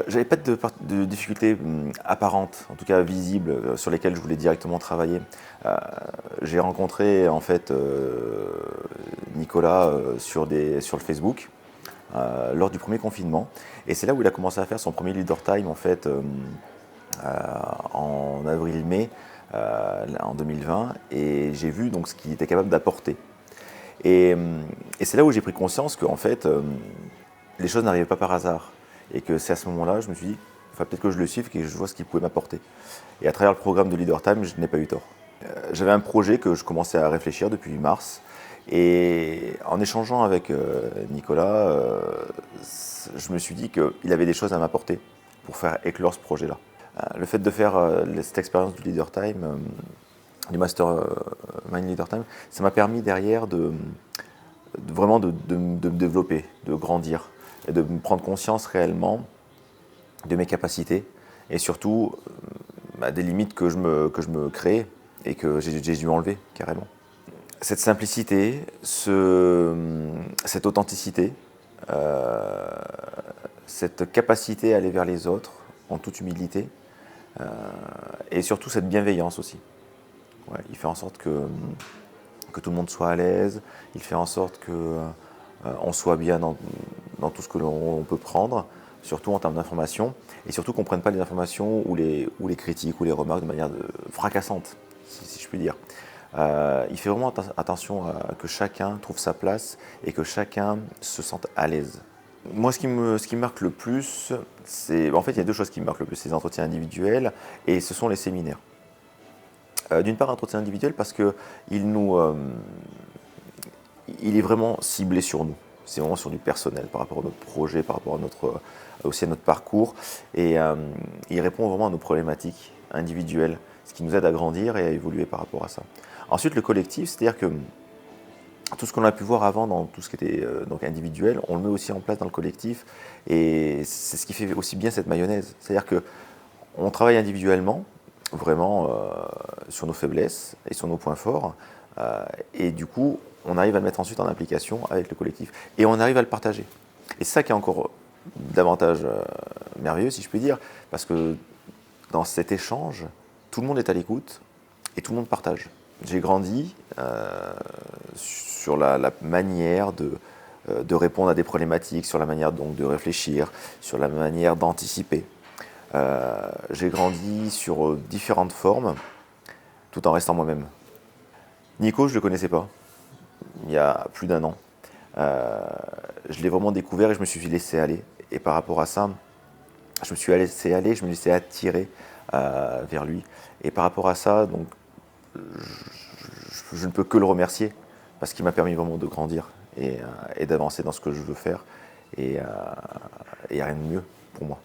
J'avais pas de difficultés apparentes, en tout cas visibles, sur lesquelles je voulais directement travailler. Euh, j'ai rencontré en fait Nicolas sur le Facebook lors du premier confinement, et c'est là où il a commencé à faire son premier Leader Time en fait en avril-mai en 2020, et j'ai vu donc ce qu'il était capable d'apporter. Et c'est là où j'ai pris conscience que en fait les choses n'arrivaient pas par hasard. Et que c'est à ce moment-là, je me suis dit, enfin, peut-être que je le suive et que je vois ce qu'il pouvait m'apporter. Et à travers le programme de Leader Time, je n'ai pas eu tort. J'avais un projet que je commençais à réfléchir depuis mars. Et en échangeant avec Nicolas, je me suis dit qu'il avait des choses à m'apporter pour faire éclore ce projet-là. Le fait de faire cette expérience du Leader Time, du Master Mind Leader Time, ça m'a permis derrière vraiment de me développer, de grandir, et de prendre conscience réellement de mes capacités et surtout des limites que je me crée et que j'ai dû enlever carrément. Cette simplicité, cette authenticité, euh, cette capacité à aller vers les autres en toute humilité et surtout cette bienveillance aussi. Ouais, il fait en sorte que tout le monde soit à l'aise, il fait en sorte que on soit bien dans tout ce que l'on peut prendre, surtout en termes d'information, et surtout qu'on ne prenne pas les informations ou les critiques ou les remarques de manière fracassante, si je puis dire. Il fait vraiment attention à que chacun trouve sa place et que chacun se sente à l'aise. Moi, ce qui me marque le plus, en fait, il y a deux choses qui me marquent le plus, c'est les entretiens individuels et ce sont les séminaires. D'une part, entretien individuel parce que il est vraiment ciblé sur nous. C'est vraiment sur du personnel par rapport à notre projet, par rapport aussi à notre parcours. Et il répond vraiment à nos problématiques individuelles, ce qui nous aide à grandir et à évoluer par rapport à ça. Ensuite, le collectif, c'est-à-dire que tout ce qu'on a pu voir avant dans tout ce qui était donc individuel, on le met aussi en place dans le collectif. Et c'est ce qui fait aussi bien cette mayonnaise. C'est-à-dire qu'on travaille individuellement, vraiment sur nos faiblesses et sur nos points forts. Et du coup, on arrive à le mettre ensuite en application avec le collectif. Et on arrive à le partager. Et c'est ça qui est encore davantage merveilleux, si je puis dire, parce que dans cet échange, tout le monde est à l'écoute et tout le monde partage. J'ai grandi sur la manière de répondre à des problématiques, sur la manière donc de réfléchir, sur la manière d'anticiper. J'ai grandi sur différentes formes, tout en restant moi-même. Nico, je ne le connaissais pas, il y a plus d'un an. Je l'ai vraiment découvert et je me suis laissé aller. Et par rapport à ça, je me suis laissé aller, je me laissais attirer vers lui. Et par rapport à ça, donc, je ne peux que le remercier parce qu'il m'a permis vraiment de grandir et d'avancer dans ce que je veux faire. Et il n'y a rien de mieux pour moi.